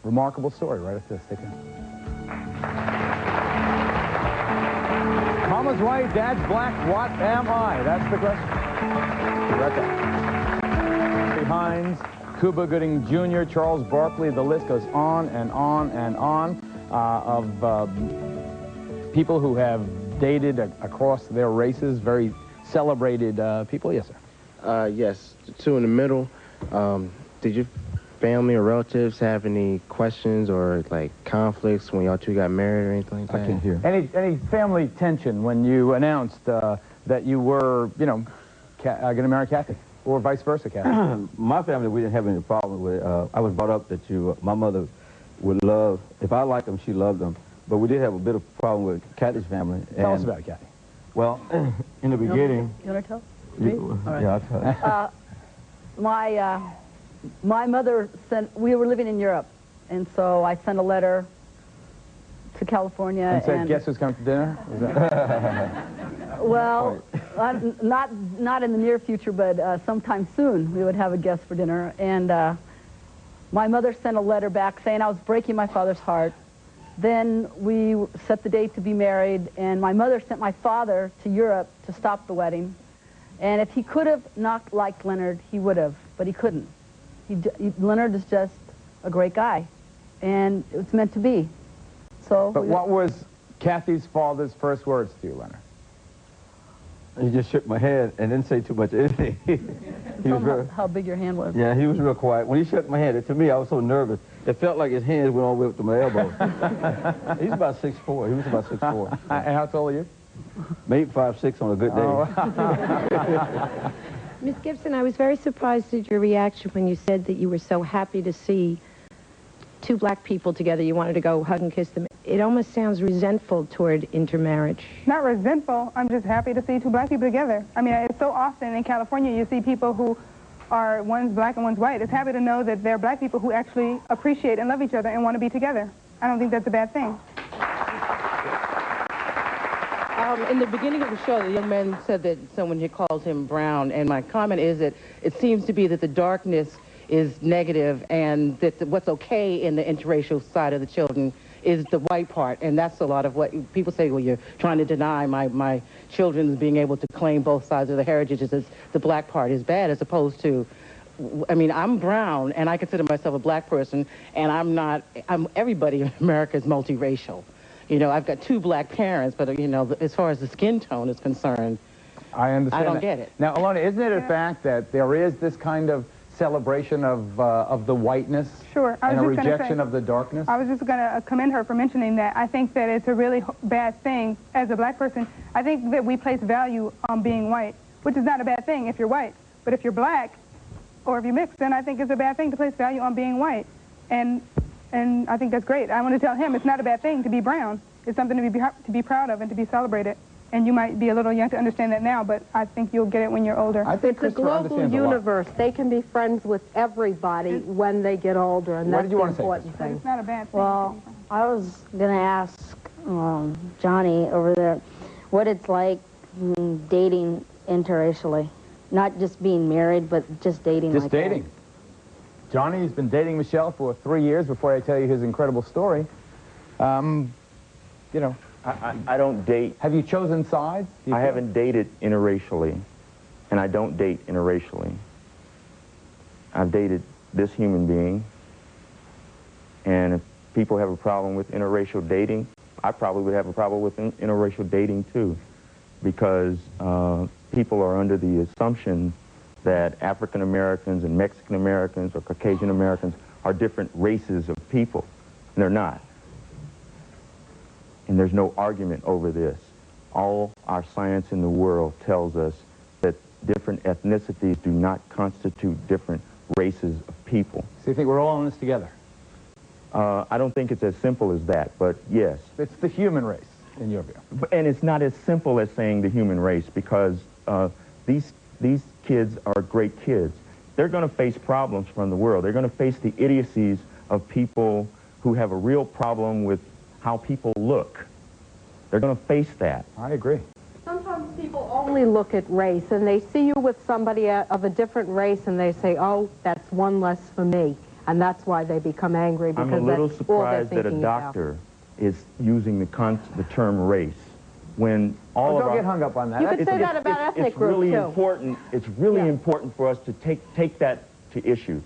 remarkable story right at this. Take care. Mama's white, Dad's black, what am I? That's the question. Right there. Hines, Cuba Gooding Jr., Charles Barkley, the list goes on and on and on of people who have dated across their races, very celebrated people. Yes, sir. Yes, the two in the middle. Did your family or relatives have any questions or like conflicts when y'all two got married or anything like that? I can't hear. Any family tension when you announced that you were, you know, going to marry Kathy, or vice versa, Kathy? My family, we didn't have any problem with it. I was brought up that my mother would love, if I liked them, she loved them. But we did have a bit of a problem with Kathy's family. Tell us about it, Kathy. Well, in the beginning... You want to tell? Right. Yeah, I'll tell. My mother sent, we were living in Europe, and so I sent a letter to California. And said, guess who's coming to dinner? Was that... Well, not in the near future, but sometime soon we would have a guest for dinner. And my mother sent a letter back saying I was breaking my father's heart. Then we set the date to be married, and my mother sent my father to Europe to stop the wedding. And if he could have not liked Leonard, he would have, but he couldn't. Leonard is just a great guy, and it's meant to be. So. But what was Kathy's father's first words to you, Leonard? He just shook my head and didn't say too much anything. He was real, how big your hand was. Yeah, he was real quiet. When he shook my hand, to me, I was so nervous. It felt like his hands went all the way up to my elbow. He's about 6'4". He was about 6'4". And how tall are you? Maybe 5'6" on a good day. Miss Gibson, I was very surprised at your reaction when you said that you were so happy to see two black people together. You wanted to go hug and kiss them. It almost sounds resentful toward intermarriage. Not resentful. I'm just happy to see two black people together. I mean, it's so often in California you see people who are, one's black and one's white. It's happy to know that there are black people who actually appreciate and love each other and want to be together. I don't think that's a bad thing. In the beginning of the show, the young man said that someone here calls him brown, and my comment is that it seems to be that the darkness is negative, and that what's okay in the interracial side of the children is the white part, and that's a lot of what people say, well, you're trying to deny my children being able to claim both sides of the heritage, is the black part is bad, as opposed to, I mean, I'm brown, and I consider myself a black person, and everybody in America is multiracial. You know, I've got two black parents, but, you know, as far as the skin tone is concerned, I understand. I don't get it. Now, Ilona, isn't it a fact that there is this kind of celebration of the whiteness? Sure. And a rejection of the darkness? I was just going to commend her for mentioning that. I think that it's a really bad thing as a black person. I think that we place value on being white, which is not a bad thing if you're white. But if you're black, or if you're mixed, then I think it's a bad thing to place value on being white. And I think that's great. I want to tell him it's not a bad thing to be brown. It's something to be proud of and to be celebrated. And you might be a little young to understand that now, but I think you'll get it when you're older. I think it's a global universe. They can be friends with everybody when they get older, and that's the important thing. It's not a bad thing. Well, I was going to ask Johnny over there what it's like dating interracially. Not just being married, but just dating like that. Just dating. Johnny's been dating Michelle for 3 years before I tell you his incredible story. You know, I don't date. Have you chosen sides? I haven't dated interracially, and I don't date interracially. I've dated this human being, and if people have a problem with interracial dating, I probably would have a problem with interracial dating too, because people are under the assumption that African Americans and Mexican Americans or Caucasian Americans are different races of people, and they're not. And there's no argument over this. All our science in the world tells us that different ethnicities do not constitute different races of people. So you think we're all in this together? I don't think it's as simple as that, but yes. It's the human race, in your view. And it's not as simple as saying the human race, because these kids are great kids. They're going to face problems from the world. They're going to face the idiocies of people who have a real problem with how people look. They're going to face that. I agree. Sometimes people only look at race, and they see you with somebody of a different race, and they say, oh, that's one less for me. And that's why they become angry, because I'm a little that's all they're surprised that a thinking about. doctor is using the term race when all of Don't our... get hung up on that. You could say that about ethnic groups, really too. important. It's really important for us to take that to issue.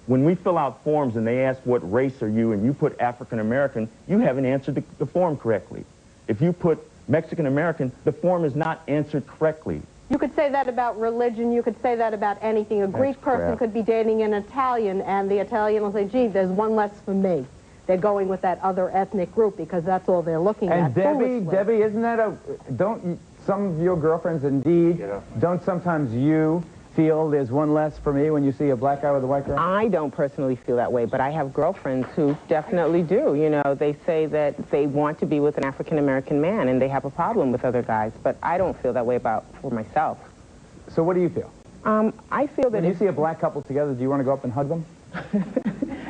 When we fill out forms and they ask what race are you and you put African American, you haven't answered the form correctly. If you put Mexican American, the form is not answered correctly. You could say that about religion. You could say that about anything. A Greek person could be dating an Italian, and the Italian will say, gee, there's one less for me. They're going with that other ethnic group because that's all they're looking at. And Debbie, isn't that don't some of your girlfriends indeed, don't sometimes you feel there's one less for me when you see a black guy with a white girl? I don't personally feel that way, but I have girlfriends who definitely do. You know, they say that they want to be with an African-American man and they have a problem with other guys, but I don't feel that way for myself. So what do you feel? I feel that when you see a black couple together, do you want to go up and hug them?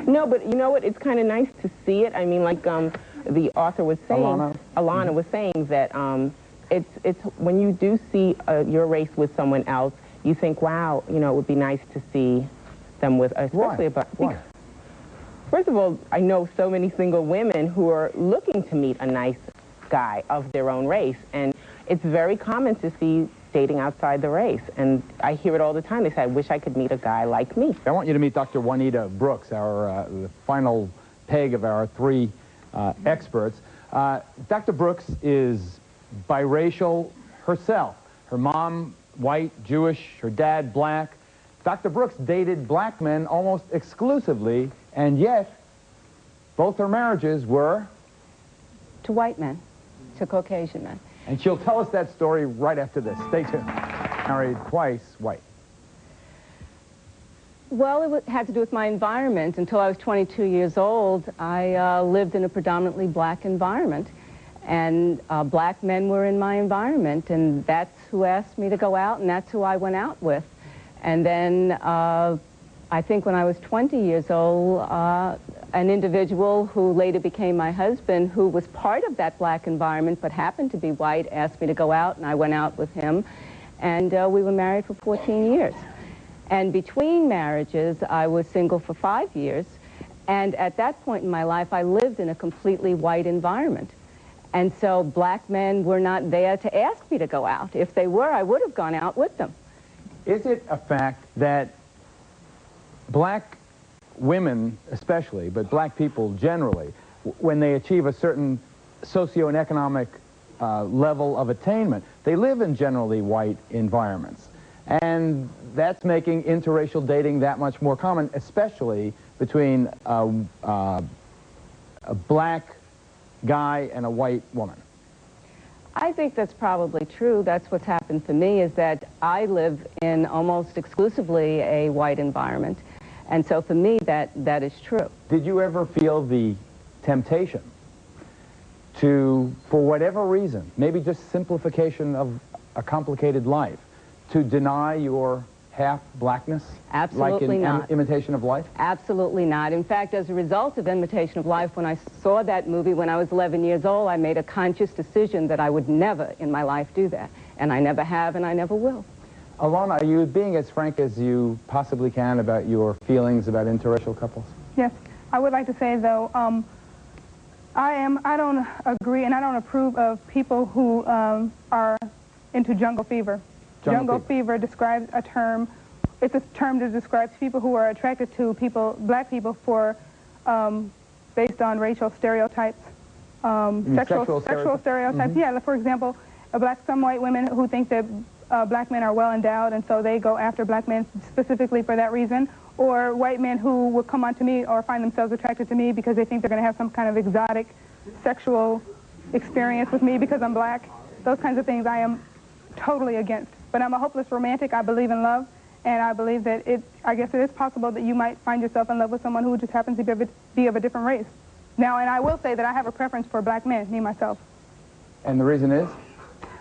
No, but you know what? It's kind of nice to see it. I mean, like the author was saying, Alana was saying that it's when you do see your race with someone else, you think, wow, you know, it would be nice to see them with, especially about. Why? First of all, I know so many single women who are looking to meet a nice guy of their own race, and it's very common to see dating outside the race, and I hear it all the time. They say, I wish I could meet a guy like me. I want you to meet Dr. Juanita Brooks, our the final peg of our three experts. Dr. Brooks is biracial herself. Her mom, white, Jewish, her dad, black. Dr. Brooks dated black men almost exclusively, and yet both her marriages were to white men, to Caucasian men. And she'll tell us that story right after this. Stay tuned. Married twice, white. Well, it had to do with my environment. Until I was 22 years old, I lived in a predominantly black environment. And black men were in my environment, and that's who asked me to go out, and that's who I went out with. And then I think when I was 20 years old, an individual who later became my husband, who was part of that black environment but happened to be white, asked me to go out, and I went out with him. And we were married for 14 years. And between marriages, I was single for 5 years. And at that point in my life, I lived in a completely white environment. And so black men were not there to ask me to go out. If they were, I would have gone out with them. Is it a fact that black women especially, but black people generally, when they achieve a certain socioeconomic level of attainment, they live in generally white environments? And that's making interracial dating that much more common, especially between a black guy and a white woman. I think that's probably true. That's what's happened for me, is that I live in almost exclusively a white environment. And so for me, that is true. Did you ever feel the temptation to, for whatever reason, maybe just simplification of a complicated life, to deny your half-blackness? Absolutely like in not. Imitation of Life? Absolutely not. In fact, as a result of Imitation of Life, when I saw that movie when I was 11 years old, I made a conscious decision that I would never in my life do that. And I never have, and I never will. Alana, are you being as frank as you possibly can about your feelings about interracial couples? Yes. I would like to say, though, I don't agree and I don't approve of people who are into jungle fever. Jungle fever describes a term. It's a term that describes people who are attracted to people, black people, for based on racial stereotypes, sexual stereotypes. Yeah, for example, some white women who think that black men are well endowed, and so they go after black men specifically for that reason. Or white men who will come on to me or find themselves attracted to me because they think they're going to have some kind of exotic sexual experience with me because I'm black. Those kinds of things I am totally against. But I'm a hopeless romantic. I believe in love, and I believe that I guess it is possible that you might find yourself in love with someone who just happens to be of a different race. Now, and I will say that I have a preference for black men, me, myself. And the reason is?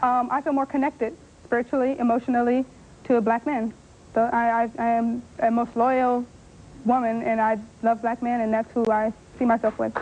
I feel more connected spiritually, emotionally to a black man. So I am a most loyal woman, and I love black men, and that's who I see myself with.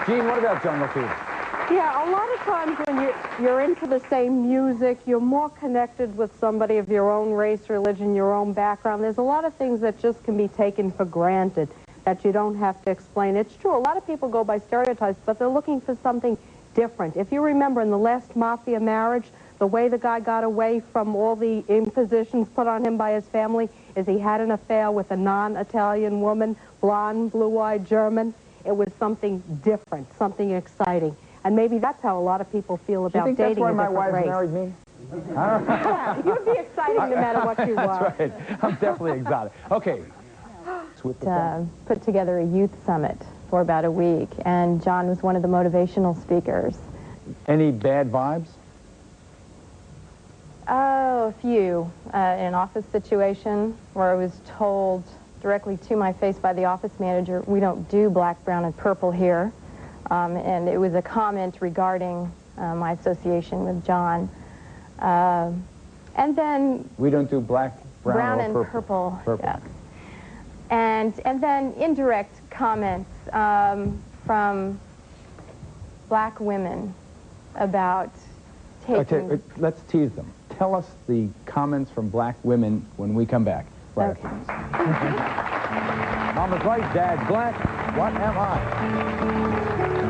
Jean, what about jungle fever? Yeah, a lot of times when you're into the same music, you're more connected with somebody of your own race, religion, your own background. There's a lot of things that just can be taken for granted. that you don't have to explain. It's true, a lot of people go by stereotypes, but they're looking for something different. If you remember in the last Mafia marriage, the way the guy got away from all the impositions put on him by his family is he had an affair with a non-Italian woman, blonde, blue-eyed German. It was something different, something exciting. And maybe that's how a lot of people feel about dating a different race. Do you think that's why my wife married me? Yeah, you'd be exciting no matter what you are. That's right. I'm definitely exotic. Okay. Put together a youth summit for about a week, and John was one of the motivational speakers. Any bad vibes? Oh, a few. In an office situation where I was told directly to my face by the office manager, we don't do black, brown, and purple here. And it was a comment regarding my association with John. And then... We don't do black, brown or and purple. Purple. Yeah. And then indirect comments from black women about taking... Okay, let's tease them. Tell us the comments from black women when we come back. Right. Okay. Mama's right, Dad's black. What am I?